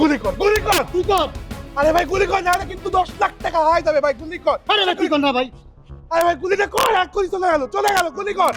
গুলি কর তুই কর। আরে ভাই গুলি কর, নাহলে কিন্তু 10 লাখ টাকা হাই যাবে ভাই, গুলি কর। আরে ভাই তুই কর না ভাই। আরে ভাই গুলিটা কর, এক করে চলে গেল, গুলি কর।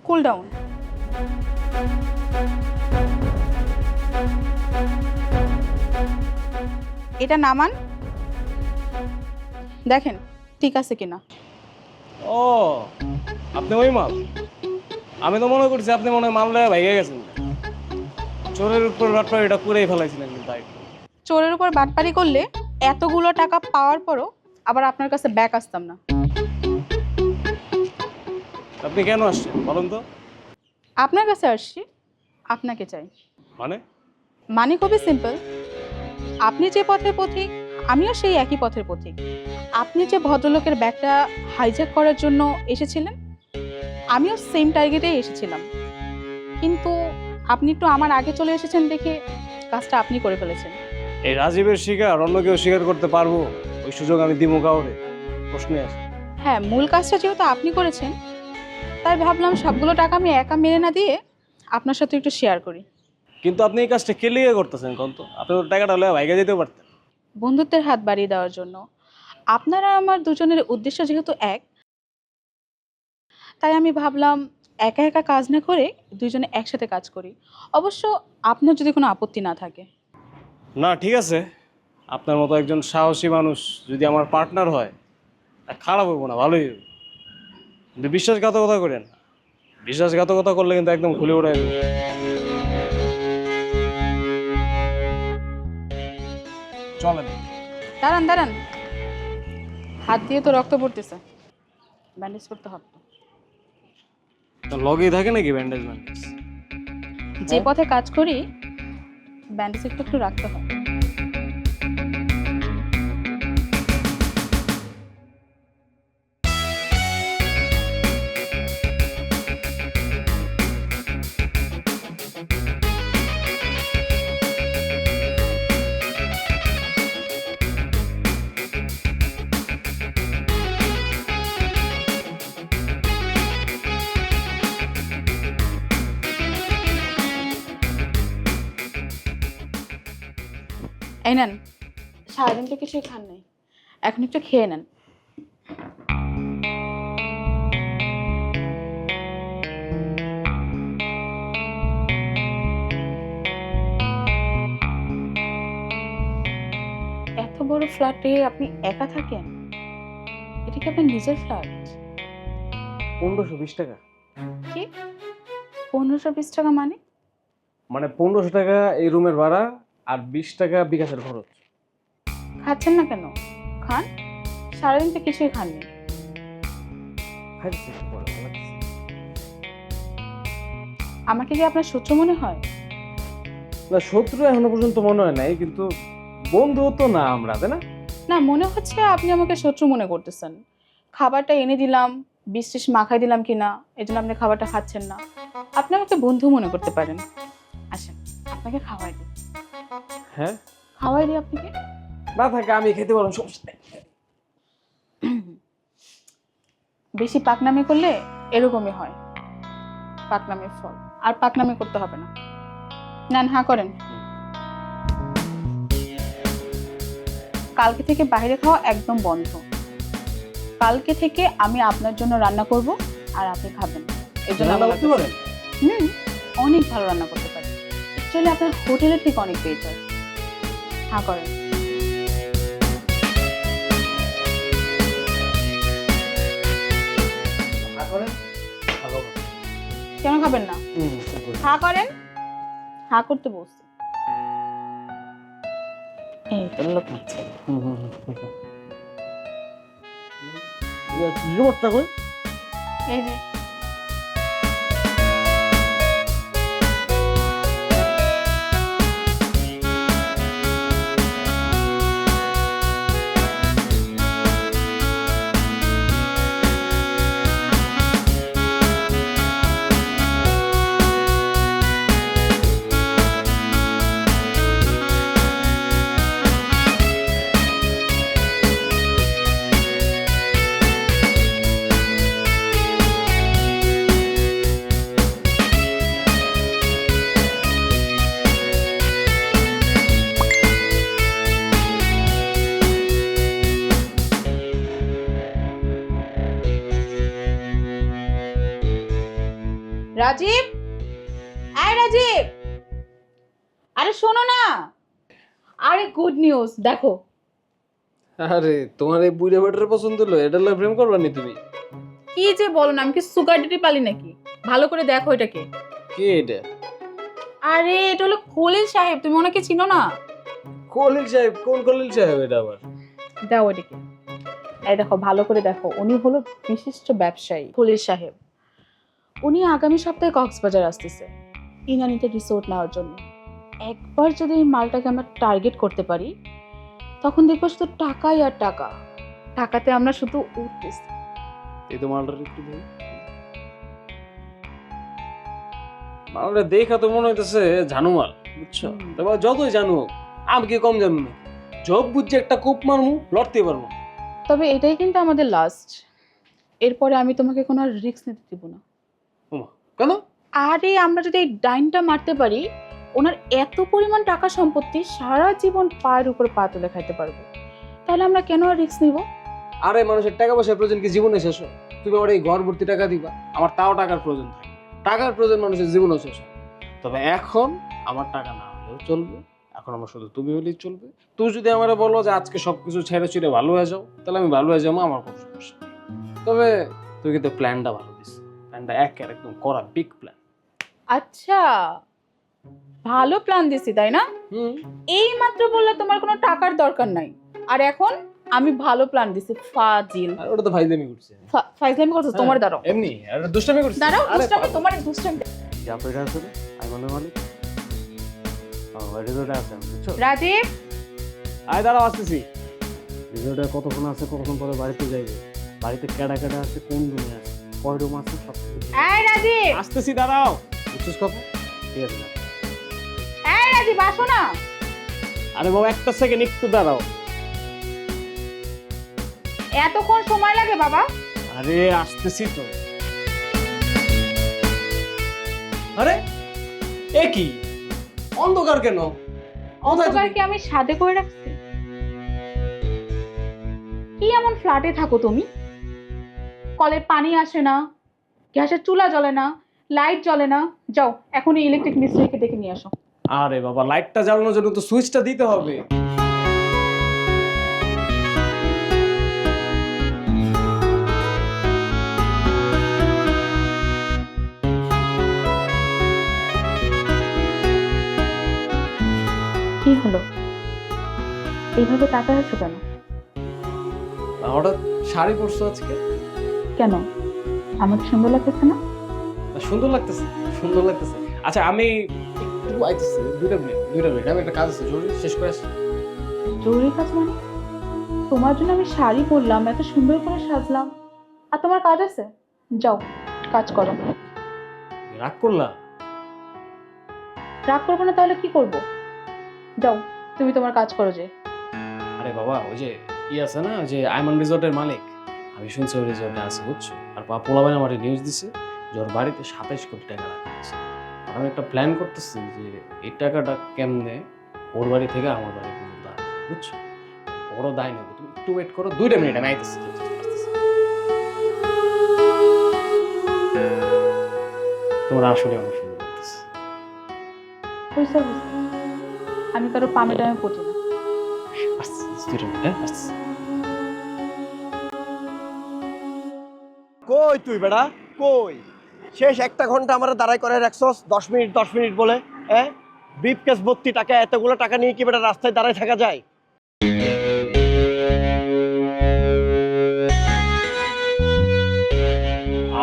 Cool down. এটা নামান, দেখেন ঠিক আছে কিনা। ও আপনি ওই মাল? আমি তো মনে করছি আপনি মনে হয় মাল লয়ে ভাইগে গেছেন। চোরের উপর বাটপার এটা করেই ফেলাইছিলেন কিন্তু তাই। চোরের উপর বাটপারি করলে এতগুলো টাকা পাওয়ার পরও আবার আপনার কাছে ব্যাক আসতাম না। আপনি কেন আসছেন বলুন তো? আপনার কাছে আসছি, আপনাকে চাই। মানে খুবই সিম্পল। আপনি যে পথের পথিক, আমিও সেই একই পথের পথিক। আপনি যে ভদ্রলোকের ব্যাগটা হাইজ্যাক করার জন্য এসেছিলেন, আমিও সেম টার্গেটেই এসেছিলাম, কিন্তু আপনি একটু আমার আগে চলে এসেছেন দেখে কাজটা আপনি করে ফেলেছেন। এই রাজীবের শিকার অন্য কেউ স্বীকার করতে পারবো? ওই সুযোগ আমি দিব কাউরে? প্রশ্নে আছে। হ্যাঁ, মূল কাজটা যেহেতু আপনি করেছেন, তাই ভাবলাম সবগুলো টাকা আমি একা মেরে না দিয়ে আপনার সাথে একটু শেয়ার করি। কিন্তু আপনি এই কাজটা কে লিগে করতেছেন কোন তো? আপনি তো টাকাটা লয়ে ভাইগে যেতে পারতেন। বন্ধুত্বের হাত বাড়িয়ে দেওয়ার জন্য। আপনার আর আমার দুজনের উদ্দেশ্য যেহেতু এক, তাই আমি ভাবলাম একা একা কাজ না করে দুজনে একসাথে কাজ করি। অবশ্য আপনার যদি কোনো আপত্তি না থাকে। না ঠিক আছে, আপনার মতো একজন সাহসী মানুষ যদি আমার পার্টনার হয়, তা খারাপ হইব না, ভালোই হইব। কিন্তু বিশ্বাসঘাতকতা করেন না। বিশ্বাসঘাতকতা করলে কিন্তু একদম খুলে উঠে যাবে। চলেন। দাঁড়ান দাঁড়ান, হাত দিয়ে তো রক্ত পড়তেছে, ব্যান্ডেজ করতে হবে তো। তো লগেই থাকে নাকি ব্যান্ডেজ ম্যান্ডেজ? যে পথে কাজ করি ব্যান্ডেজ একটু একটু রাখতে হয়। এই নেন, সারাদিন তো কিছুই খান নাই, এখন একটু খেয়ে নেন। এত বড় ফ্ল্যাটে আপনি একা থাকেন? এটা কি আপনার নিজের ফ্ল্যাট? 1520 টাকা। কি 1520 টাকা মানে? মানে 1500 টাকা এই রুমের ভাড়া আর 20 টাকা বিকাশের খরচ। খাচ্ছেন না কেন? খান, সারাদিন তো কিছুই খাননি। খাইতেছি পরে, ভালো লাগতেছে। আমাকে কি আপনার শত্রু মনে হয়? না, শত্রু এখনো পর্যন্ত মনে হয় নাই, কিন্তু বন্ধু তো না আমরা, তাই না? না, মনে হচ্ছে আপনি আমাকে শত্রু মনে করতেছেন। খাবারটা এনে দিলাম, বিষ মাখাই দিলাম কিনা, এই জন্য আপনি খাবারটা খাচ্ছেন না। আপনি আমাকে বন্ধু মনে করতে পারেন। আসেন, আপনাকে খাওয়াই দিই। হ্যাঁ, খাওয়াই দিই আপনাকে। না থাকে আমি খেতে পারলাম, সমস্যা নেই। বেশি পাকনামি করলে এরকমই হয়, পাকনামির ফল। আর পাকনামি করতে হবে না। নেন, হ্যাঁ করেন। কালকে থেকে বাইরে খাওয়া একদম বন্ধ। কালকে থেকে আমি আপনার জন্য রান্না করব আর আপনি খাবেন। এই জন্য রান্না করতে পারেন? অনেক ভালো রান্না করতে পারেন। অ্যাকচুয়ালি আপনার হোটেলের থেকে অনেক বেটার। হ্যাঁ করেন। কেন খাবেন না? হ্যাঁ করেন। হ্যাঁ করতে বলছি। এই তো লোক মারছে। এই যে রাজীব, আয় রাজীব, আরে শোনো না। আরে গুড নিউজ দেখো। আরে তোমার এই বুড়া বেটার পছন্দ হলো, এটা লয়ে প্রেম করবা নি তুমি? কি যে বলো না, আমি কি সুগার ডেডি পালি নাকি? ভালো করে দেখো এটাকে। কে এটা? আরে এটা হলো খলিল সাহেব, তুমি ওনাকে চিনো না? খলিল সাহেব? কোন খলিল সাহেব এটা আবার? দাও এটাকে। এই দেখো, ভালো করে দেখো, উনি হলো বিশিষ্ট ব্যবসায়ী খলিল সাহেব। উনি আগামী সপ্তাহে কক্সবাজার আসতেছে ইনানিতে রিসোর্ট নেওয়ার জন্য। একবার যদি এই মালটাকে আমরা টার্গেট করতে পারি, তখন দেখবো শুধু টাকাই আর টাকা। টাকাতে আমরা শুধু উঠতেছি। এই তো মালটার একটু দেই। মালটা দেখা তো মনে হইতেছে জানুমাল, বুঝছো? তবে যতই জানু আমি কি কম জানু না, জব বুঝছে একটা কোপ মারমু, লড়তে পারবো। তবে এটাই কিন্তু আমাদের লাস্ট। এরপরে আমি তোমাকে কোনো রিস্ক নিতে দিব না। কেন? আরে আমরা যদি এই ডাইনটা মারতে পারি, ওনার এত পরিমাণ টাকা সম্পত্তি, সারা জীবন পায়ের উপর পা তুলে খাইতে পারবো। তাহলে আমরা কেন আর রিস্ক নিব? আরে মানুষের টাকা পয়সার প্রয়োজন কি জীবনে শেষ হয়? তুমি আমার এই ঘর ভর্তি টাকা দিবা, আমার তাও টাকার প্রয়োজন থাকে। টাকার প্রয়োজন মানুষের জীবনও শেষ হয়। তবে এখন আমার টাকা না হলেও চলবে, এখন আমার শুধু তুমি হলেই চলবে। তুই যদি আমার বলো যে আজকে সবকিছু ছেড়ে ছুড়ে ভালো হয়ে যাও, তাহলে আমি ভালো হয়ে যাবো, আমার কোনো সমস্যা নেই। তবে তুই কিন্তু প্ল্যানটা ভালো দিস, প্ল্যানটা একদম করা বিগ প্ল্যান। আচ্ছা, ভালো প্ল্যান দিছি তাই না? এই মাত্র বললে তোমার কোনো টাকার দরকার নাই, আর এখন আমি ভালো প্ল্যান দিছি। ফাজিল। আর ওটা তো ফাইজলামি করছে। ফাইজলামি করছো তোমার? দাঁড়াও, এমনি আর দুষ্টামি করছে। দাঁড়াও, দুষ্টামি তোমার দুষ্টামি। যা পয়সা আছে আই মালিক রিসোর্টে আছে, বুঝছো? রাজীব, আয় দাঁড়াও, আসতেছি। রিসোর্টে কতক্ষণ আছে, কতক্ষণ পরে বাড়িতে যাইবে, বাড়িতে কেডা কেডা আছে, কোন রুমে আছে, কয় রুম আছে, সব কিছু। এই রাজীব, আসতেছি, দাঁড়াও। বুঝছিস কথা? ঠিক আছে। এই রাজীব, আসো না। আরে বাবা, একটা সেকেন্ড একটু দাঁড়াও। এতক্ষণ সময় লাগে বাবা? আরে আসতেছি তো। আরে এ কি অন্ধকার কেন? অন্ধকার কি আমি সাথে করে রাখছি? কি এমন ফ্ল্যাটে থাকো তুমি? কলে পানি আসে না, গ্যাসের চুলা জ্বলে না, লাইট জ্বলে না। যাও এখনই ইলেকট্রিক মিস্ত্রিকে ডেকে নিয়ে আসো। আরে বাবা, লাইটটা জ্বালানোর জন্য তো সুইচটা দিতে হবে। কি হলো, এইভাবে তাকায় আছো কেন? হঠাৎ শাড়ি পরছো আজকে? কেন, আমাকে সুন্দর লাগতেছে না? সুন্দর লাগতেছে, সুন্দর লাগতেছে। আচ্ছা আমি একটু আইতেছি, 2 মিনিট আমি একটা কাজ আছে জরুরি, শেষ করে আসি। জরুরি কাজ মানে? তোমার জন্য আমি শাড়ি পরলাম, এত সুন্দর করে সাজলাম, আর তোমার কাজ আছে? যাও কাজ করো। রাগ করলা? রাগ করবো না তাহলে কি করব? যাও তুমি তোমার কাজ করো যে। আরে বাবা, ওই যে আছে না, ওই যে আইমন রিসোর্টের মালিক, আমি শুনছি ওই রিসোর্টে আছে, বুঝছো? আর পোলাবাইন আমার নিউজ দিছে যে ওর বাড়িতে 27 কোটি টাকা রাখা আছে। আর আমি একটা প্ল্যান করতেছি যে এই টাকাটা কেমনে ওর বাড়ি থেকে আমার বাড়ি পর্যন্ত আসবে, বুঝছো? বড় দায় নেবো, তুমি একটু ওয়েট করো, 2 মিনিট আমি আইতেছি। তোমার আসলে অনেক সুন্দর লাগতেছে। বুঝতে বুঝতে আমি কারো পামে টামে পড়ি না। আসতেছি, 2 মিনিট, হ্যাঁ আসতেছি। কই তুই বেড়া, কই? শেষ 1 ঘন্টা আমার দাঁড়াই করে রাখছস, 10 মিনিট বলে। হ্যাঁ, ব্রিফকেস ভর্তি টাকা, এতগুলো টাকা নিয়ে কি বেটা রাস্তায় দাঁড়ায় থাকা যায়?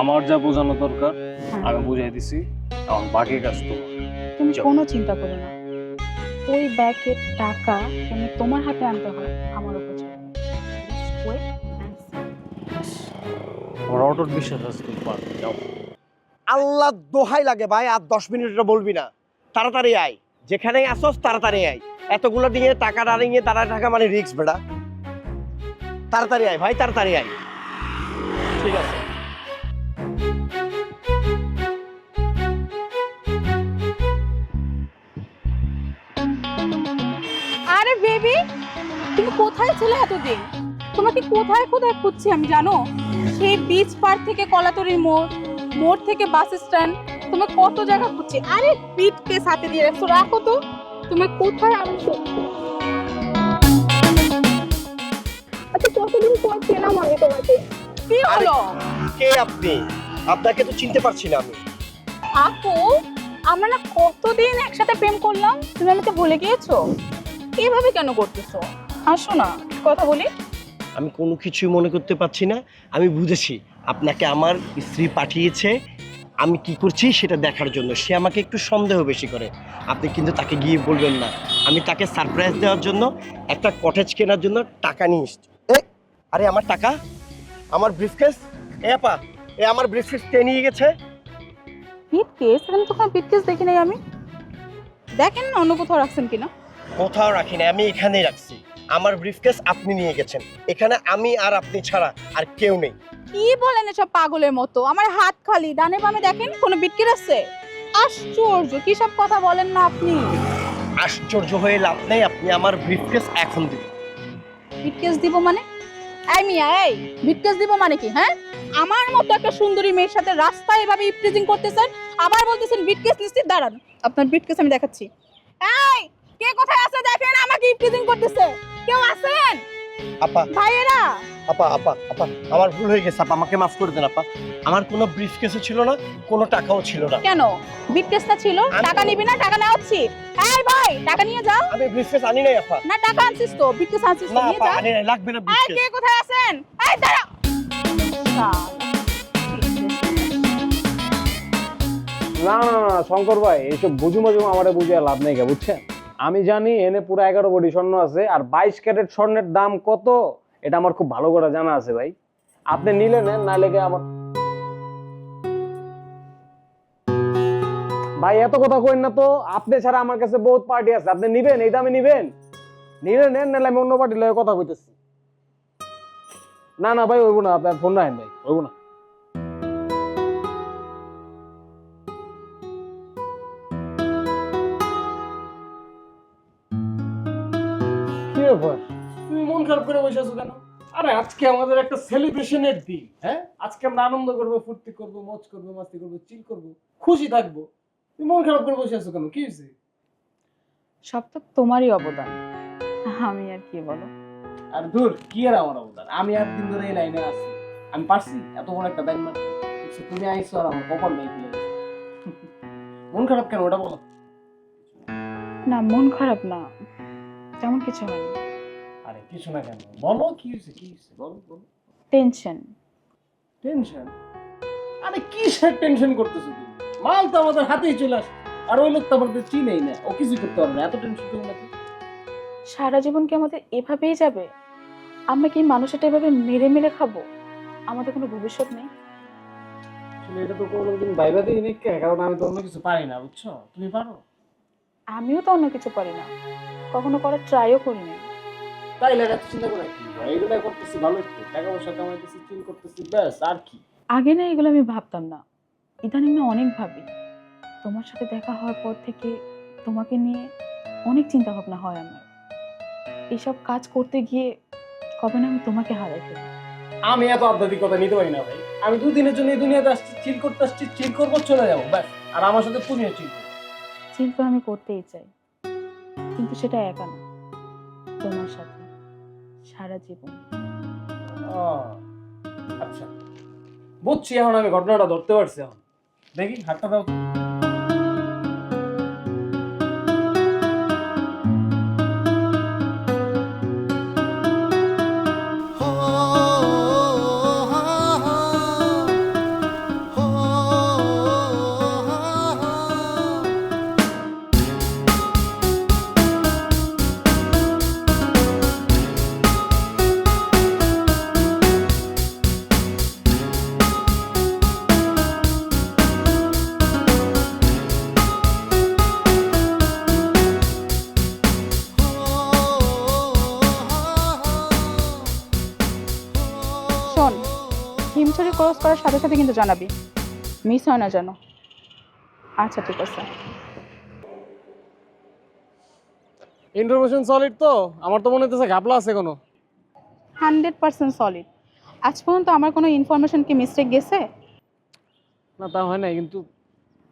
আমার যা বোঝানো দরকার আমি বুঝাই দিছি, এখন বাকি কাজ তোমার। তুমি যাও। কোনো চিন্তা করো না, ওই ব্যাগের টাকা তুমি তোমার হাতে আনতে হয়, আমার উপর ছেড়ে দাও। Just wait and see. আমার অটোর বিশ্বাস আছে তুমি পারবে, যাও। আল্লাহ দোহাই লাগে ভাই, আর 10 মিনিট বলবি না, তাড়াতাড়ি আয়, যেখানেই আসস তাড়াতাড়ি আয়। এতগুলো নিয়ে টাকা দাঁড়িয়ে দাঁড়ায় থাকা মানে রিস্ক বেড়া। তাড়াতাড়ি আয় ভাই, তাড়াতাড়ি আয়। ঠিক আছে। আরে বেবি, তুমি কোথায় ছিলে এতদিন? তোমাকে কোথায় কোথায় খুঁজছি আমি জানো। সেই বিচ পার থেকে কলাতরির মোড়, মোড় থেকে বাস স্ট্যান্ড, তোমাকে কত জায়গা খুঁজছি। আরে পিঠকে সাথে দিয়ে রাখছো, রাখো তো। তুমি কোথায় আনছো? আচ্ছা কতদিন পর পেলাম আমি তোমাকে। কি হলো? কে আপনি? আপনাকে তো চিনতে পারছি না আমি। আপু, আমরা না কতদিন একসাথে প্রেম করলাম, তুমি আমাকে ভুলে গিয়েছো? এভাবে কেন করতেছো? আসো না কথা বলি। আমি কোনো কিছুই মনে করতে পারছি না। আমি বুঝেছি আপনাকে আমার স্ত্রী পাঠিয়েছে আমি কি করছি সেটা দেখার জন্য। সে আমাকে একটু সন্দেহ বেশি করে। আপনি কিন্তু তাকে গিয়ে বলবেন না। আমি তাকে সারপ্রাইজ দেওয়ার জন্য একটা কটেজ কেনার জন্য টাকা নিয়ে এসেছি। আরে আমার টাকা, আমার ব্রিফকেস, আপা আমার ব্রিফকেস কে নিয়ে গেছে? পিটকেস? এখানে তো কোনো পিটকেস দেখি নাই আমি। দেখেন না অন্য কোথাও রাখছেন কিনা। কোথাও রাখি না, আমি এখানেই রাখছি। আমার ব্রিফকেস আপনি নিয়ে গেছেন। এখানে আমি আর আপনি ছাড়া আর কেউ নেই। কি বলেন এসব পাগলের মতো? আমার হাত খালি, ডানে বামে দেখেন কোনো বিটকেস আছে? আশ্চর্য, কি সব কথা বলেন না আপনি। আশ্চর্য হয়ে লাভ নেই, আপনি আমার ব্রিফকেস এখন দিবেন। বিটকেস দিব মানে? এই মিয়া, এই বিটকেস দিব মানে কি? হ্যাঁ, আমার মতো একটা সুন্দরী মেয়ের সাথে রাস্তায় এভাবে ইপটিজিং করতেছেন, আবার বলতেছেন বিটকেস নিশ্চিত। দাঁড়ান, আপনার বিটকেস আমি দেখাচ্ছি। এই কে কোথায় আছে দেখেন, আমাকে ইপটিজিং করতেছে। কেউ আছেন আপা ভাইয়েরা? আপা আপা আপা আমার ভুল হয়ে গেছে আপা, আমাকে মাফ করে দেন আপা। আমার কোনো ব্রিফকেসও ছিল না, কোনো টাকাও ছিল না। কেন বিটকেসটা ছিল? টাকা নিবি না? টাকা নেওয়াচ্ছি। এই ভাই টাকা নিয়ে যাও। আমি ব্রিফকেস আনি নাই আপা। না টাকা আনছিস তো, বিটকেস আনছিস তো, না নিয়ে আপা যা। আনি নাই, লাগবে না এই ব্রিফকেস। কে কোথায় আছেন? এই দাঁড়া। না না না শঙ্কর ভাই, এইসব বুঝু মাজু আমারে বুঝিয়ে লাভ নেই, বুঝছেন? আমি জানি এনে পুরো 11 কোটি স্বর্ণ আছে, আর 22 ক্যারেট স্বর্ণের দাম কত এটা আমার খুব ভালো করে জানা আছে ভাই। আপনি নিলে নেন, না লেগে আমার ভাই এত কথা কইন না তো। আপনি ছাড়া আমার কাছে বহুত পার্টি আছে, আপনি নিবেন? এই দামে নিবেন? নিলে নেন, নাহলে আমি অন্য পার্টি লয়ে কথা কইতেছি। না না ভাই হইব না, আপনার ফোন রাখেন ভাই, হইব না। ব্যাপার, তুমি মন খারাপ করে বসে আছো কেন? আরে আজকে আমাদের একটা সেলিব্রেশনের দিন, হ্যাঁ? আজকে আমরা আনন্দ করবো, ফুর্তি করবো, মজ করবো, মাস্তি করবো, চিল করবো, খুশি থাকবো। তুমি মন খারাপ করে বসে আছো কেন? কি হয়েছে? সব তো তোমারই অবদান, আমি আর কি বলো। আর দূর, কি আর আমার অবদান? আমি একদিন ধরে এই লাইনে আছি, আমি পারছি এত বড় একটা দায়িত্ব মারতে। তুমি আইছো আর আমার কপাল নাই খুলে গেছে। মন খারাপ কেন ওটা বলো। না মন খারাপ না, তেমন কিছু হয়নি। আরে কিছু না কেন, বলো কি হয়েছে, কি হয়েছে বলো বলো। টেনশন। টেনশন? আরে কিসের টেনশন করতেছো তুমি? মাল তো আমাদের হাতেই চলে আসে, আর ওই লোক তো আমাদের চিনেই না, ও কিছু করতে পারবে না, এত টেনশন করো না তো। সারা জীবন কি আমাদের এভাবেই যাবে? আমরা কি মানুষটা এভাবে মেরে মেরে খাবো? আমাদের কোনো ভবিষ্যৎ নেই। আসলে এটা তো কোনোদিন ভাইবা দিই নি, কারণ আমি তো অন্য কিছু পারি না, বুঝছো? তুমি পারো। আমিও তো অন্য কিছু পারি না, কখনো করার ট্রাইও করিনি। তাই লাগে এত চিন্তা করে কি হয়? এগুলো করতেছি ভালো, একটু টাকা পয়সা কামাইতেছি, চিল করতেছি, ব্যাস। আর কি? আগে না এগুলো আমি ভাবতাম না, ইদানিং না অনেক ভাবি। তোমার সাথে দেখা হওয়ার পর থেকে তোমাকে নিয়ে অনেক চিন্তা ভাবনা হয় আমার। এইসব কাজ করতে গিয়ে কবে না আমি তোমাকে হারাই ফেলি। আমি এত আধ্যাত্মিক কথা নিতে পারি না ভাই। আমি দুদিনের জন্য এই দুনিয়াতে আসছি, চিল করতে আসছি, চিল করবো, চলে যাবো, ব্যাস। আর আমার সাথে তুমিও চিল করো। চিন্তা আমি করতেই চাই, কিন্তু সেটা একা না, তোমার সাথে সারা জীবন। আচ্ছা বুঝছি, এখন আমি ঘটনাটা ধরতে পারছি। এখন দেখি হাতটা দাও তো। শোন, হিমছড়ি ক্রস করার সাথে সাথে কিন্তু জানাবি, মিস হয় না যেন। আচ্ছা ঠিক আছে। ইনফরমেশন সলিড তো? আমার তো মনে হচ্ছে ঘাপলা আছে কোনো। 100% সলিড। আজ পর্যন্ত আমার কোনো ইনফরমেশন কি মিস্টেক গেছে? না তা হয় না, কিন্তু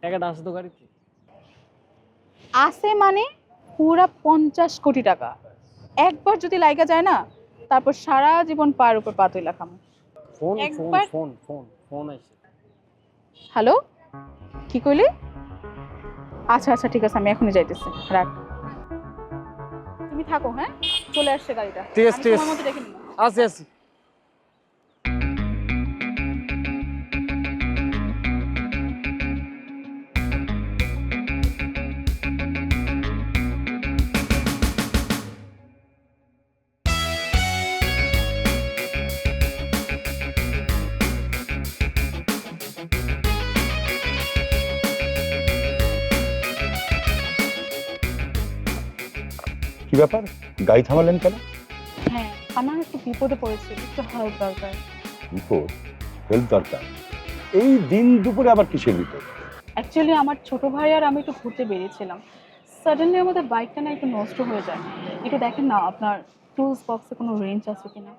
টাকাটা আছে তো গাড়িতে। আছে মানে পুরা 50 কোটি টাকা একবার যদি লাইগা যায় না, তারপর সারা জীবন পার উপর পা তুইলা খামু। ফোন ফোন একবার- ফোন ফোন ফোন আইছে। হ্যালো, কি কইলি? আচ্ছা আচ্ছা ঠিক আছে, আমি এখনই যাইতেছি, রাখ। তুমি থাকো, হ্যাঁ? চলে আসছে গাড়িটা। ঠিক আছে, আমি ঠিক আছে। সময় মতো ডেকে নিবো। আছি আছি। কি ব্যাপার, গাড়ি থামালেন কেন? হ্যাঁ, আমার একটু বিপদে পড়েছে, একটু হেল্প দরকার। বিপদ? হেল্প দরকার? এই দিন দুপুরে আবার কিসের বিপদ? অ্যাকচুয়ালি আমার ছোট ভাই আর আমি একটু ঘুরতে বেরিয়েছিলাম, সাডেনলি আমাদের বাইকটা না একটু নষ্ট হয়ে যায়। একটু দেখেন না আপনার টুলস বক্সে কোনো রেঞ্জ আছে কিনা।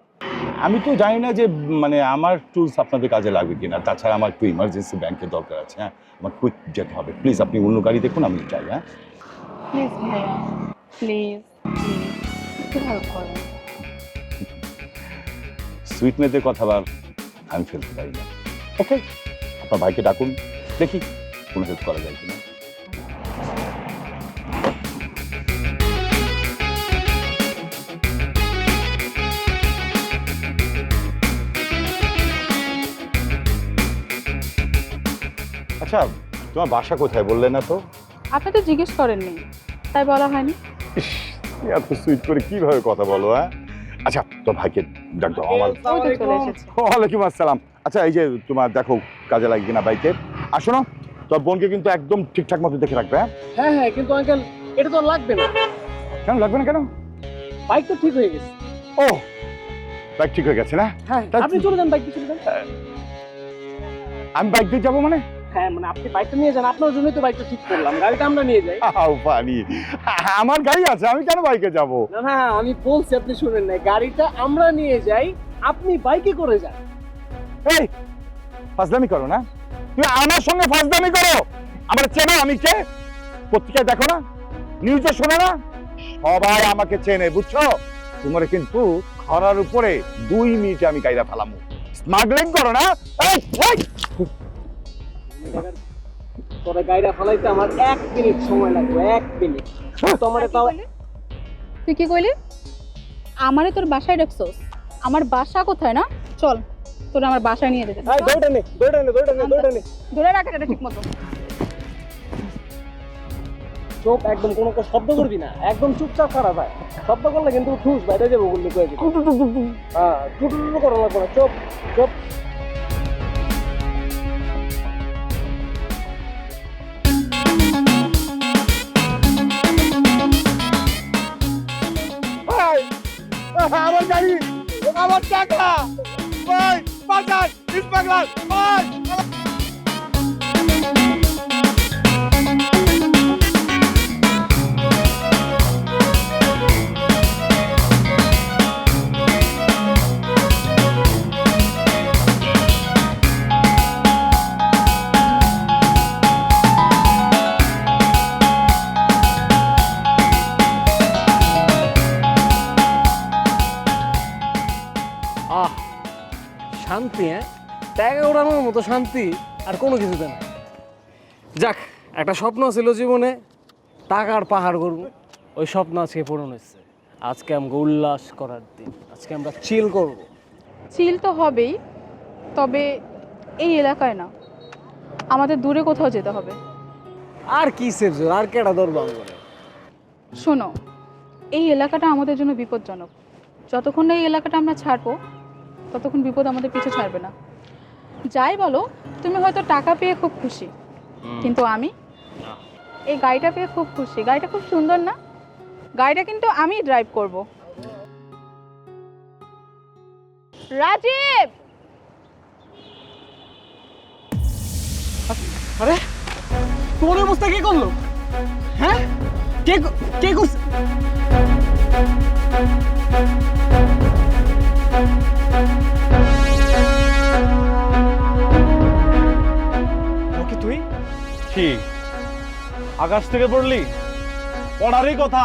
আমি তো জানি না যে মানে আমার টুলস আপনাদের কাজে লাগবে কিনা। তাছাড়া আমার একটু ইমার্জেন্সি ব্যাংকের দরকার আছে। হ্যাঁ, আমার কুইক যেতে হবে। প্লিজ আপনি অন্য গাড়ি দেখুন, আমি চাই। হ্যাঁ প্লিজ ভাইয়া, প্লিজ প্লিজ একটু হেল্প করেন। সুইট মেয়েদের কথা আবার আমি ফেলতে পারি না। ওকে, আপনার ভাইকে ডাকুন, দেখি কোনো হেল্প করা যায় কিনা। আচ্ছা, তোমার বাসা কোথায় বললে না তো? আপনি তো জিজ্ঞেস করেননি, তাই বলা হয়নি। ইস, এত সুইট করে কিভাবে কথা বলো? হ্যাঁ, আচ্ছা তোর ভাইকে ডাক দাও। আমার ওই তো চলে এসেছে। ওয়ালাইকুম আসসালাম। আচ্ছা এই যে তোমার দেখো কাজে লাগে কিনা বাইকে। আর শোনো, তোর বোনকে কিন্তু একদম ঠিকঠাক মতো দেখে রাখবে। হ্যাঁ হ্যাঁ হ্যাঁ, কিন্তু আঙ্কেল এটা তো আর লাগবে না। কেন লাগবে না কেন? বাইক তো ঠিক হয়ে গেছে। ও, বাইক ঠিক হয়ে গেছে না? হ্যাঁ, তা- আপনি চলে যান, বাইক দিয়ে চলে যান। আমি বাইক দিয়ে যাবো মানে? হ্যাঁ মানে আপনি বাইকটা নিয়ে যান, আপনার জন্যই তো বাইকটা ঠিক করলাম, গাড়িটা আমরা নিয়ে যাই। পানি, আমার গাড়ি আছে, আমি কেন বাইকে যাব? না না, আমি বলছি আপনি শুনেন না, গাড়িটা আমরা নিয়ে যাই, আপনি বাইকে করে যান। এই ফাজলামি করো না, তুমি আমার সঙ্গে ফাজলামি করো। আমার চেনো আমি কে? পত্রিকায় দেখো না, নিউজে শোনো না, সবাই আমাকে চেনে, বুঝছো? তোমার কিন্তু খরার উপরে 2 মিনিটে আমি গাইরা ফেলামু। স্মাগলিং করো না। এই, এই! তোরা গাড়িটা ফালাইতে আমার 1 মিনিট সময় লাগবে, 1 মিনিট। তোমারে তাও তুই কি কইলি? আমারে তোর বাসায় রাখছস? আমার বাসা কোথায় না? চল তোর আমার বাসায় নিয়ে যেতে। এই দৌড়ে নে, দৌড়ে নে, দৌড়ে নে, দৌড়ে নে। ধরে রাখ এটা ঠিক মতো। চুপ, একদম কোনো শব্দ করবি না, একদম চুপচাপ খারাপ হয়। শব্দ করলে কিন্তু ঠুস বাইরে যাবো, গুলি করে দিবি। হ্যাঁ, টুটুটু করো না, করো, চুপ চুপ। ভাই, আমার গাড়ি, আমার টাকা, ভাই বাঁচান, স্মাগলার ভাই। আহ, শান্তি, হ্যাঁ, টাকা ওড়ানোর মতো শান্তি আর কোনো কিছুতে না। যাক, একটা স্বপ্ন ছিল জীবনে, টাকার পাহাড় করব, ওই স্বপ্ন আজকে পূরণ হয়েছে। আজকে আমাকে উল্লাস করার দিন, আজকে আমরা চিল করব। চিল তো হবেই, তবে এই এলাকায় না, আমাদের দূরে কোথাও যেতে হবে। আর কি সেজোর, আর কেডা ধরবো আমরা? শোনো, এই এলাকাটা আমাদের জন্য বিপজ্জনক। যতক্ষণ না এই এলাকাটা আমরা ছাড়বো, ততক্ষণ বিপদ আমাদের পিছু ছাড়বে না। যাই বলো, তুমি হয়তো টাকা পেয়ে খুব খুশি, কিন্তু আমি এই গাড়িটা পেয়ে খুব খুশি। গাড়িটা খুব সুন্দর না? গাড়িটা কিন্তু আমি ড্রাইভ করব। রাজীব, আরে তোর অবস্থা কে করলো? হ্যাঁ, কে করছে? তুই কি আকাশ থেকে পড়লি? পড়ারই কথা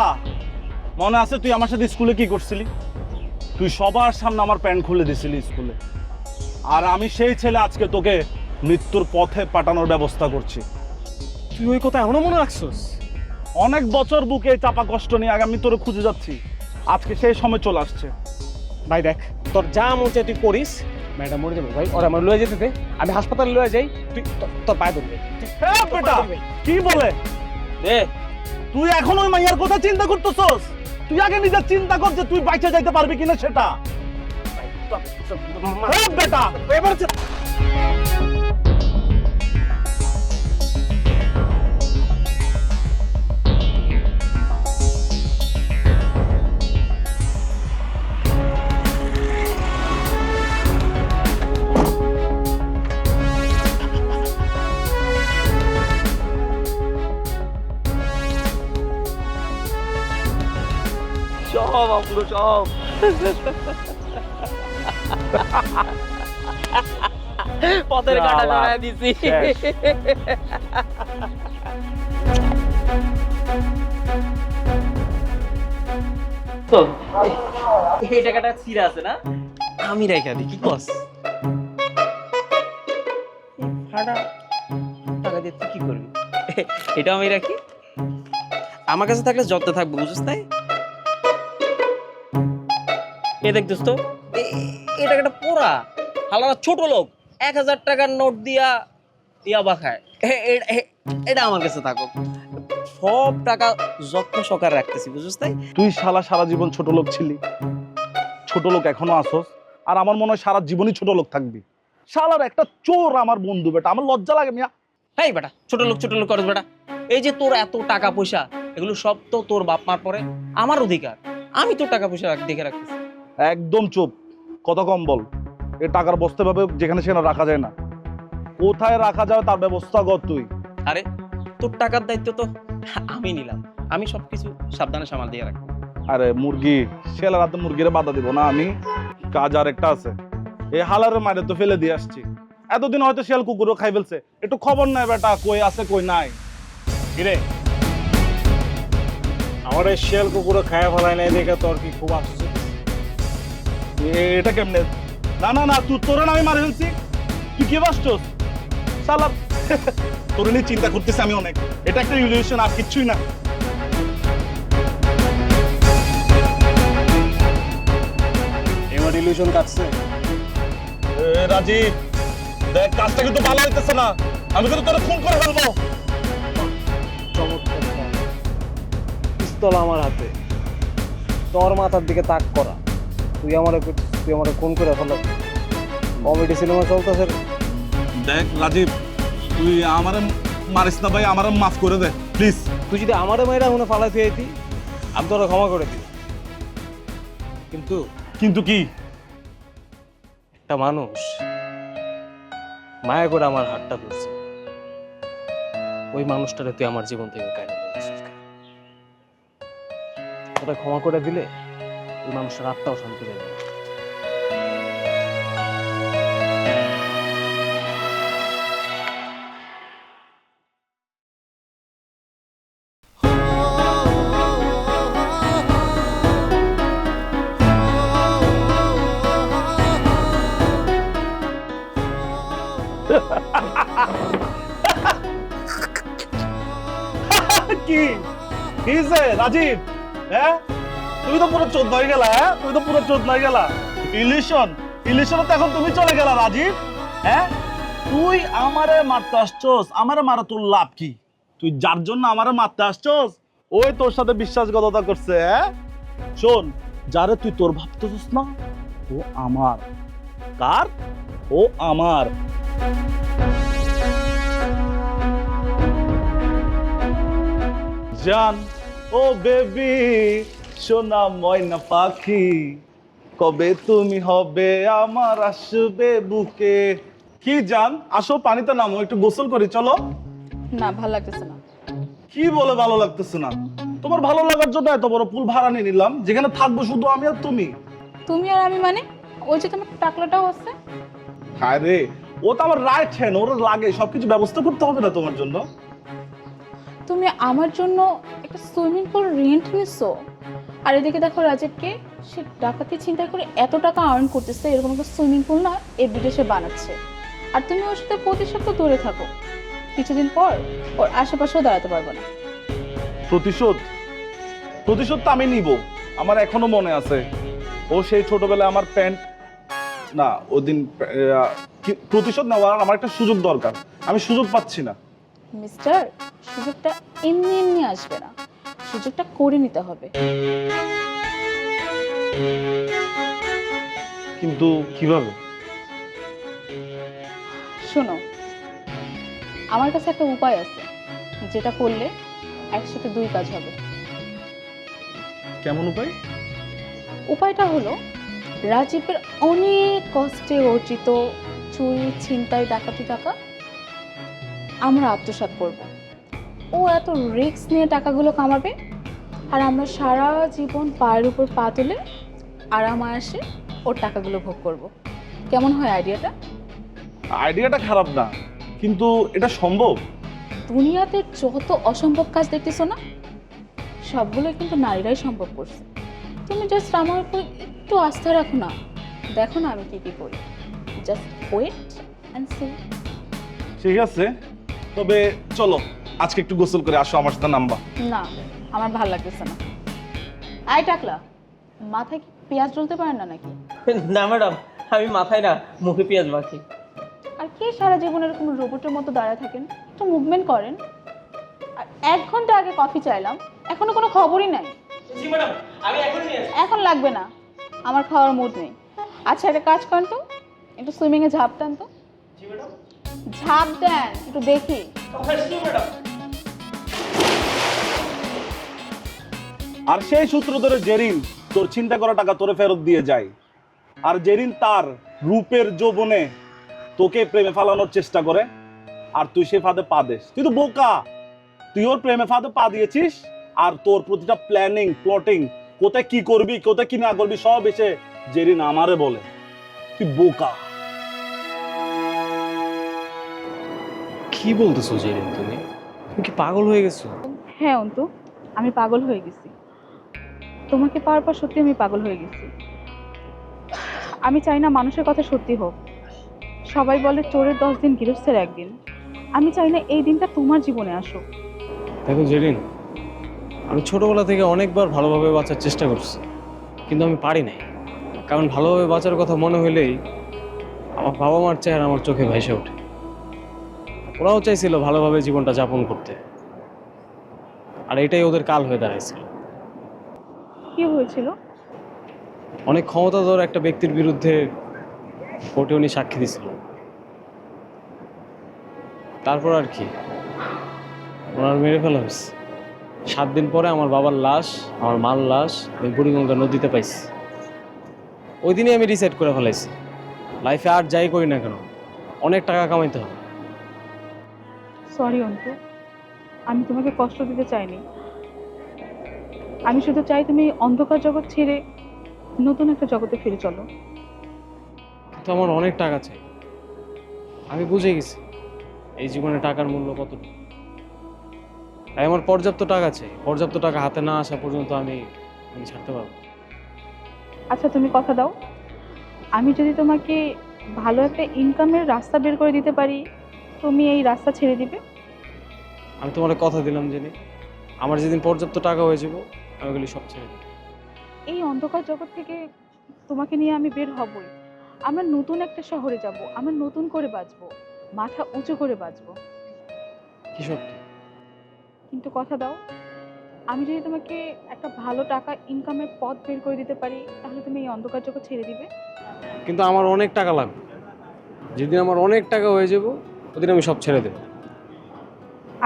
মনে আছে? তুই আমার সাথে স্কুলে কি করছিলি? তুই সবার সামনে আমার প্যান্ট খুলে দিছিলি স্কুলে, আর আমি সেই ছেলে আজকে তোকে মৃত্যুর পথে পাঠানোর ব্যবস্থা করছি। তুই ওই কথা এখনো মনে রাখছস? অনেক বছর বুকে চাপা কষ্ট নিয়ে আগে আমি তোরে খুঁজে যাচ্ছি, আজকে সেই সময় চলে আসছে। ভাই দেখ, তোর যা মন চাই তুই করিস। ম্যাডাম মরে যাবো ভাই, ওরা আমার লয়ে যেতে দে, আমি হাসপাতালে লয়ে যাই, তুই তোর পায়ে ধরবে। হ্যাঁ বেটা, কি বলে তুই এখন ওই মাইয়ার কথা চিন্তা করতেছস? তুই আগে নিজের চিন্তা কর যে তুই বাইচে যাইতে পারবি কিনা সেটা। হ্যাঁ বেটা, এবার সব আপনার সব পথের কাটা জড়ায় দিছি। এই টাকাটা ছিঁড়ে আছে না, আমি রেখে দিই। কি কস? ভাড়া টাকা দিয়ে তুই কি করবি? এটা আমি রাখি, আমার কাছে থাকলে যত্ন থাকবো, বুঝছিস? তাই এ দেখ দোস্ত, এই টাকাটা পোড়া হালারা ছোট লোক 1000 টাকার নোট দিয়া ইয়াবা খায়। এটা আমার কাছে থাকুক, সব টাকা যত্ন সহকারে রাখতেছি, বুঝছিস? তাই তুই শালা সারা জীবন ছোট লোক ছিলি, ছোট লোক এখনো আসস, আর আমার মনে হয় সারা জীবনই ছোট লোক থাকবি। শালার একটা চোর আমার বন্ধু বেটা, আমার লজ্জা লাগে মিয়া। হেই বেটা, ছোট লোক করস বেটা। এই যে তোর এত টাকা পয়সা, এগুলো সব তো তোর বাপ মার পরে আমার অধিকার। আমি তোর টাকা পয়সা দেখে রাখতেছি। একদম চুপ, কথা কম বল। এই টাকার বস্তা ভাবে যেখানে সেখানে রাখা যায় না। কোথায় রাখা যাবে তার ব্যবস্থা কর তুই। আরে তোর টাকার দায়িত্ব তো আমি নিলাম, আমি সবকিছু সাবধানে সামাল দিয়ে রাখবো। আরে মুরগি, শেয়ালের হাতে মুরগিরে বাধা দিব না আমি? কাজ আর একটা আছে। এই হালারের মারে তো ফেলে দিয়ে আসছি, এতদিন হয়তো শিয়াল কুকুরও খাই ফেলছে, একটু খবর নাই বেটা কই আছে কই নাই। কিরে, আমার এই শিয়াল কুকুরে খায়া ফেলায় নাই দেখে তোর কি খুব আশ্চর্য? এটা কেমনে? না না না, তুই তোরে আমি মারে ফেলছি, তুই কি বাসছস শালা? তোর নিয়ে চিন্তা করতেছি আমি অনেক, এটা একটা ইলিউশন আর কিচ্ছুই না। এবার ইলিউশন কাটছে। রাজীব দেখ, কাজটা কিন্তু ভালো হইতেছে না, আমি কিন্তু তোরে ফোন করে ফেলবো। চমৎকার plan। পিস্তল আমার হাতে, তোর মাথার দিকে তাক করা। তুই আমারে ফোন করে ফেলো। কমেডি সিনেমা চলতেছে। দেখ রাজীব, তুই আমারে মারিস না ভাই, আমারে মাফ করে দে প্লিজ। তুই যদি আমারে মাইরা মনে ফালাই ফেয়েছি, আমি তোরা ক্ষমা করে দিই। কিন্তু কিন্তু কি? একটা মানুষ মায়া করে আমার হাতটা ধরছে, ওই মানুষটারে তুই আমার জীবন থেকে কাটে দিয়েছিস। তোরা ক্ষমা করে দিলে ওই মানুষটার আত্মাও শান্তি পাবে। কি কিছে রাজীব? হ্যাঁ তুমি তো পুরো চোদ হয়ে গেলা। হ্যাঁ তুমি তো পুরো চোদ হয়ে গেলা। ইলিশন তো এখন তুমি চলে গেলা রাজীব। হ্যাঁ তুই আমারে মারতে আসছস, আমারে মারা তোর লাভ কি? তুই যার জন্য আমারে মারতে আসছস ওই তোর সাথে বিশ্বাসঘাতকতা করছে। হ্যাঁ শোন, যারে তুই তোর ভাবতেছিস না, ও আমার। কার? ও আমার। জান ও বেবি, সোনা ময়না পাখি, কবে তুমি হবে আমার, আসবে বুকে। কি জান, আসো পানিতে নামো, একটু গোসল করি চলো। না, ভালো লাগতেছে না। কি বলে ভালো লাগতেছে না? তোমার ভালো লাগার জন্য এত বড় পুল ভাড়া নিয়ে নিলাম, যেখানে থাকবো শুধু আমি আর তুমি। তুমি আর আমি মানে? ওই যে তোমার টাকলাটাও আছে। হ্যাঁ রে, ও তো আমার রাইট হ্যান্ড, ওর লাগে সবকিছু ব্যবস্থা করতে হবে না তোমার জন্য? তুমি আমার জন্য একটা সুইমিং পুল রেন্ট নিছো, আর এদিকে দেখো রাজীবকে, সে ডাকাতি চিন্তা করে এত টাকা আর্ন করতেছে, এরকম একটা সুইমিং পুল না এভরিডে সে বানাচ্ছে, আর তুমি ওর সাথে প্রতি সপ্তাহ দূরে থাকো। কিছুদিন পর ওর আশেপাশেও দাঁড়াতে পারবে না। প্রতিশোধ তো আমি নিব। আমার এখনো মনে আছে, ও সেই ছোটবেলায় আমার প্যান্ট না, ওদিন প্রতিশোধ নেওয়ার আমার একটা সুযোগ দরকার, আমি সুযোগ পাচ্ছি না। মিস্টার, সুযোগটা এমনি এমনি আসবে না, সুযোগটা করে নিতে হবে। কিন্তু কিভাবে? শোনো, আমার কাছে একটা উপায় আছে, যেটা করলে একসাথে দুই কাজ হবে। কেমন উপায়? উপায়টা হলো, রাজীবের অনেক কষ্টে অর্জিত চুরি, ছিনতাই, ডাকাতি টাকা আমরা আত্মসাৎ করব। ও এত রিস্ক নিয়ে টাকাগুলো কামাবে, আর আমরা সারা জীবন পায়ের উপর পা তুলে আরাম আয়েসে ওর টাকাগুলো ভোগ করব। কেমন হয় আইডিয়াটা? আইডিয়াটা খারাপ না, কিন্তু এটা সম্ভব? দুনিয়াতে যত অসম্ভব কাজ দেখতেছো না, সবগুলো কিন্তু নারীরাই সম্ভব করছে। তুমি জাস্ট আমার উপর একটু আস্থা রাখো না, দেখো না আমি কি কি করি। Just wait and see. ঠিক আছে, তবে চলো আজকে একটু গোসল করে আসো, আমার সাথে নামবা। না, আমার ভালো লাগতেছে না। আই টাকলা, মাথায় কি পেঁয়াজ জ্বলতে পারে না নাকি? না ম্যাডাম, আমি মাথায় না মুখে পেঁয়াজ মাখি। আর কে সারা জীবন এরকম রোবটের মতো দাঁড়ায় থাকেন? একটু মুভমেন্ট করেন। আর 1 ঘন্টা আগে কফি চাইলাম, এখনো কোনো খবরই নাই। জি ম্যাডাম, আমি এখন নিয়ে আসছি। এখন লাগবে না, আমার খাওয়ার মুড নেই। আচ্ছা, একটা কাজ করেন তো, একটু সুইমিংয়ে ঝাঁপ দেন তো। জি ম্যাডাম। ঝাঁপ দেন, একটু দেখি। জি ম্যাডাম। আর সেই সূত্র ধরে জেরিন তোর চিন্তা করা টাকা তোরে ফেরত দিয়ে যায়, আর জেরিন তার রূপের যৌবনে তোকে প্রেমে ফালানোর চেষ্টা করে আর তুই সে ফাঁদে পা দিস। তুই তো বোকা, তুই ওর প্রেমে ফাঁদে পা দিয়েছিস আর তোর প্রতিটা প্ল্যানিং প্লটিং কোথায় কি করবি কোথায় কি না করবি সব এসে জেরিন আমারে বলে। তুই বোকা। কি বলতেছো জেরিন, তুমি তুমি কি পাগল হয়ে গেছো? হ্যাঁ অন্তু, আমি পাগল হয়ে গেছি। তোমাকে পাওয়ার পর সত্যি আমি পাগল হয়ে গেছি। আমি চাই না মানুষের কথা সত্যি হোক। সবাই বলে চোরের 10 দিন গৃহস্থের 1 দিন। আমি চাই না এই দিনটা তোমার জীবনে আসুক। দেখো জেরিন, আমি ছোটবেলা থেকে অনেকবার ভালোভাবে বাঁচার চেষ্টা করছি, কিন্তু আমি পারি নাই। কারণ ভালোভাবে বাঁচার কথা মনে হলেই আমার বাবা মার চেহারা আমার চোখে ভেসে ওঠে। ওরাও চাইছিল ভালোভাবে জীবনটা যাপন করতে, আর এটাই ওদের কাল হয়ে দাঁড়াইছিল। কি হয়েছিল? অনেক ক্ষমতাধর একটা ব্যক্তির বিরুদ্ধে কোর্টে উনি সাক্ষী দিছিল। তারপর আর কি, ওনার মেরে ফেলা হয়েছে। 7 দিন পরে আমার বাবার লাশ, আমার মার লাশ আমি বুড়িগঙ্গা নদীতে পাইছি। ওই দিনই আমি ডিসাইড করে ফেলাইছি, লাইফে আর যাই করি না কেন অনেক টাকা কামাইতে হবে। সরি অন্তু, আমি তোমাকে কষ্ট দিতে চাইনি। আমি শুধু চাই তুমি এই অন্ধকার জগৎ ছেড়ে নতুন একটা জগতে ফিরে চলো। কিন্তু আমার অনেক টাকা চাই। আমি বুঝে গেছি এই জীবনে টাকার মূল্য কতটুকু। তাই আমার পর্যাপ্ত টাকা চাই। পর্যাপ্ত টাকা হাতে না আসা পর্যন্ত আমি ছাড়তে পারবো না। আচ্ছা তুমি কথা দাও, আমি যদি তোমাকে ভালো একটা ইনকামের রাস্তা বের করে দিতে পারি, তুমি এই রাস্তা ছেড়ে দিবে? আমি তোমার কথা দিলাম জেনে, আমার যেদিন পর্যাপ্ত টাকা হয়ে যাব আমি ওগুলি সব ছেড়ে দেবো। এই অন্ধকার জগৎ থেকে তোমাকে নিয়ে আমি বের হবই। আমরা নতুন একটা শহরে যাব, আমরা নতুন করে বাঁচবো, মাথা উঁচু করে বাঁচবো। কি সত্যি? কিন্তু কথা দাও, আমি যদি তোমাকে একটা ভালো টাকা ইনকামের পথ বের করে দিতে পারি, তাহলে তুমি এই অন্ধকার জগৎ ছেড়ে দিবে? কিন্তু আমার অনেক টাকা লাগবে। যেদিন আমার অনেক টাকা হয়ে যাব ওদিন আমি সব ছেড়ে দেবো।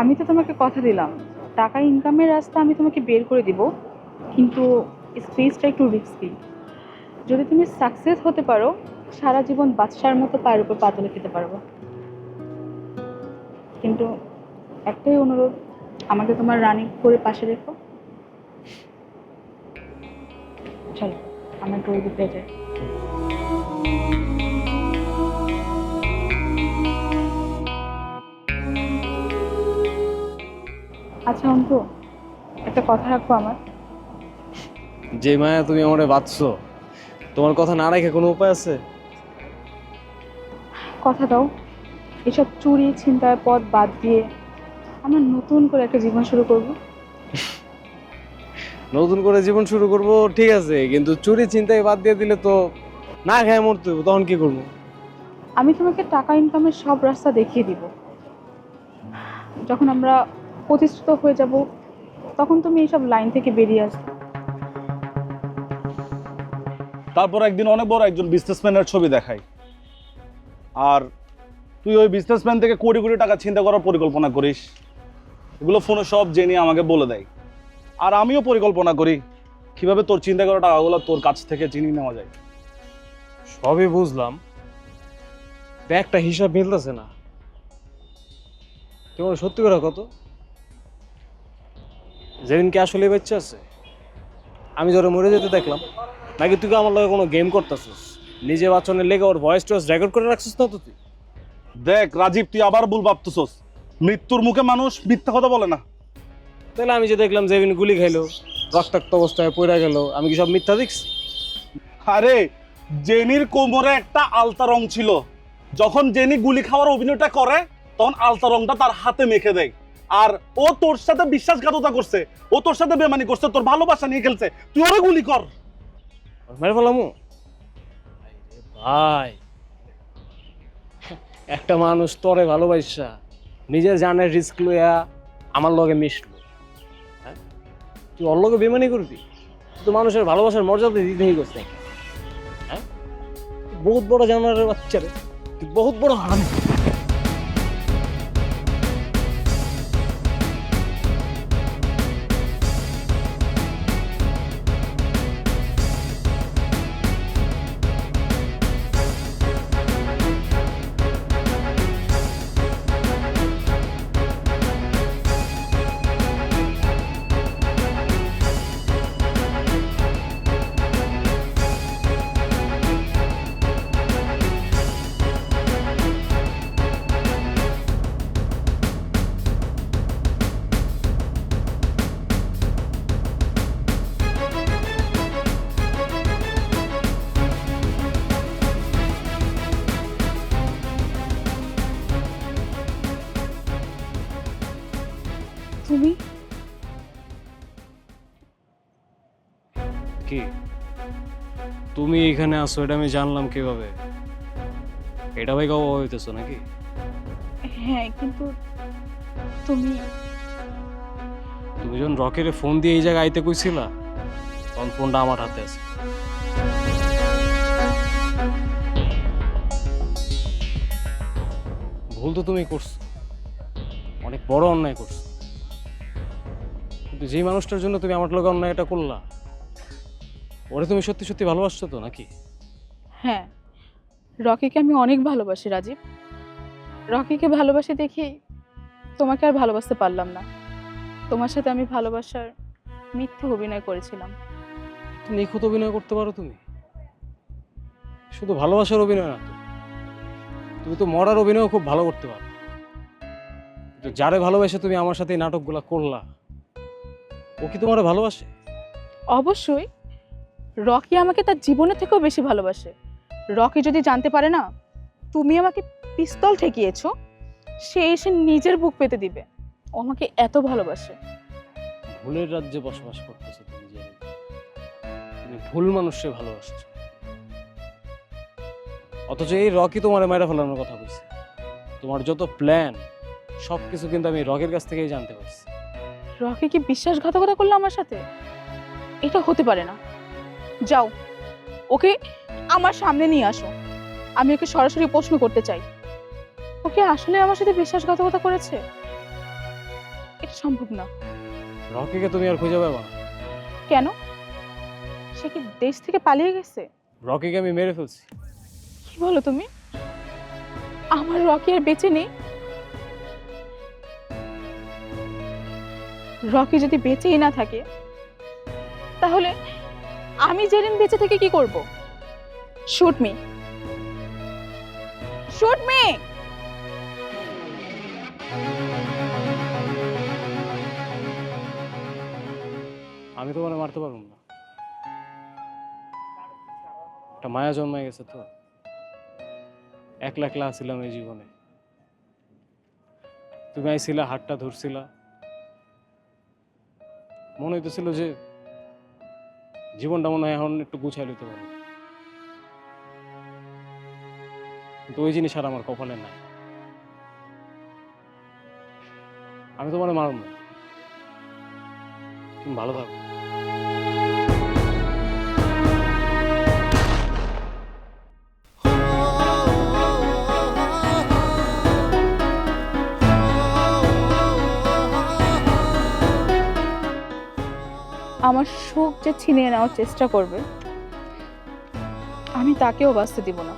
আমি তো তোমাকে কথা দিলাম, টাকা ইনকামের রাস্তা আমি তোমাকে বের করে দিব, কিন্তু স্পেসটা একটু রিস্কি। যদি তুমি সাকসেস হতে পারো, সারা জীবন বাদশার মতো পায়ের উপর পা তুলে খেতে পারবো। কিন্তু একটাই অনুরোধ, আমাকে তোমার রানী করে পাশে রেখো। চলো আমার একটু ওই দিকে যাই। আচ্ছা অন্তু, একটা কথা রাখবো আমার? যে মায়া তুমি আমারে বাঁচছো, তোমার কথা না রেখে কোনো উপায় আছে? কথা দাও, এসব চুরি ছিনতাইয়ের পথ বাদ দিয়ে আমরা নতুন করে একটা জীবন শুরু করব। নতুন করে জীবন শুরু করব ঠিক আছে, কিন্তু চুরি চিন্তায় বাদ দিয়ে দিলে তো না খেয়ে মরতে হবে। তখন কি করবো? আমি তোমাকে টাকা ইনকামের সব রাস্তা দেখিয়ে দিব। যখন আমরা প্রতিষ্ঠিত হয়ে যাব, তখন তুমি এইসব লাইন থেকে বেরিয়ে আসবে। তারপর একদিন অনেক বড় একজন বিজনেসম্যানের ছবি দেখাই, আর তুই ওই বিজনেসম্যান থেকে কোটি কোটি টাকা চিন্তা করার পরিকল্পনা করিস। এগুলো ফোনে সব জেনে আমাকে বলে দেয়, আর আমিও পরিকল্পনা করি কিভাবে তোর চিন্তা করা টাকাগুলো তোর কাছ থেকে চিনিয়ে নেওয়া যায়। সবই বুঝলাম, একটা হিসাব মিলতেছে না। তোমার সত্যি করে কত? যেদিন কি আসলে বাচ্চা আছে? আমি ধরে মরে যেতে দেখলাম, নাকি তুই আমার লগে কোনো গেম করতেছিস? নিজে বাচ্চনের লেগে ওর ভয়েস টয়েস রেকর্ড করে রাখছিস না তো তুই? দেখ রাজীব, তুই আবার ভুল ভাবতেছস। মৃত্যুর মুখে মানুষ মিথ্যা কথা বলে না। তাহলে আমি যে দেখলাম যেদিন গুলি খাইলো, রক্তাক্ত অবস্থায় পড়ে গেল, আমি কি সব মিথ্যা দেখছি? আরে জেনির কোমরে একটা আলতা রং ছিল। যখন জেনি গুলি খাওয়ার অভিনয়টা করে, তখন আলতা রংটা তার হাতে মেখে দেয়। আর ও তোর সাথে বিশ্বাসঘাতকতা করছে, ও তোর সাথে বেমানি করছে, তোর ভালোবাসা নিয়ে খেলছে। তুই ওরে গুলি কর। মেরে ফেলাম ভাই। একটা মানুষ তোরে ভালোবাসা নিজের জানের রিস্ক লইয়া আমার লগে মিশলো, হ্যাঁ? তুই ওর লগে বেমানি করবি? তুই তো মানুষের ভালোবাসার মর্যাদা দিতেই করছিস নাকি? হ্যাঁ, বহুত বড় জানোয়ারের বাচ্চা রে, তুই বহুত বড় হারামি। তুমি এখানে আসো এটা আমি জানলাম কিভাবে? এটা ভাই কাউ হইতেছো নাকি? হ্যাঁ, কিন্তু তুমি তুমি যখন রকেরে ফোন দিয়ে এই জায়গায় আইতে কইছিলা তখন ফোনটা আমার হাতে আছে। ভুল তো তুমি করছো, অনেক বড় অন্যায় করছো, কিন্তু যেই মানুষটার জন্য তুমি আমার লোক অন্যায়টা করলা ওরে তুমি সত্যি সত্যি ভালোবাসছো তো নাকি? হ্যাঁ, রকিকে আমি অনেক ভালোবাসি রাজীব। রকিকে ভালোবাসি দেখেই তোমাকে আর ভালোবাসতে পারলাম না। তোমার সাথে আমি ভালোবাসার মিথ্যে অভিনয় করেছিলাম। নিখুঁত অভিনয় করতে পারো তুমি, শুধু ভালোবাসার অভিনয় না তো, তুমি তো মরার অভিনয় খুব ভালো করতে পারো। কিন্তু যারে ভালোবাসে তুমি আমার সাথে এই নাটকগুলা করলা, ও কি তোমার ভালোবাসে? অবশ্যই, রকি আমাকে তার জীবনের থেকেও বেশি ভালোবাসে। রকি যদি জানতে পারে না তুমি আমাকে পিস্তল ঠেকিয়েছো, সে এসে নিজের বুক পেতে দিবে। ও আমাকে এত ভালোবাসে। ভুলের রাজ্যে বসবাস করতেছো তুমি, যে তুমি ভুল মানুষকে ভালোবাসছো। অথচ এই রকি তোমার মায়েরা ফেলানোর কথা বলছে। তোমার যত প্ল্যান সবকিছু কিন্তু আমি রকির কাছ থেকেই জানতে পারছি। রকি কি বিশ্বাসঘাতকতা করলো আমার সাথে? এটা হতে পারে না। যাও, ওকে আমার সামনে নিয়ে আসো, আমি ওকে সরাসরি প্রশ্ন করতে চাই। ওকে আসলে আমার সাথে বিশ্বাসঘাতকতা করেছে? এটা সম্ভব না। রকিকে তুমি আর খুঁজে পাবে না। কেন? সে কি দেশ থেকে পালিয়ে গেছে? রকিকে আমি মেরে ফেলছি। কি বলো তুমি? আমার রকি আর বেঁচে নেই? রকি যদি বেঁচেই না থাকে তাহলে আমি জেরিন বেঁচে থেকে কি করব? Shoot me, shoot me. আমি তো মানে মারতে পারবো না, একটা মায়া জন্মায় গেছে তো। একলা একলা ছিলাম এই জীবনে, তুমি আইছিলা, হাতটা ধরছিলা, মনে হইতেছিল যে জীবনটা মনে হয় এখন একটু গুছাই লইতে পারবো, কিন্তু ওই জিনিস আর আমার কপালে নাই। আমি তো মানে মারব না, তুমি ভালো থাকো। আমার সুখ যে ছিনিয়ে নেওয়ার চেষ্টা করবে, আমি তাকেও বাঁচতে দিব না।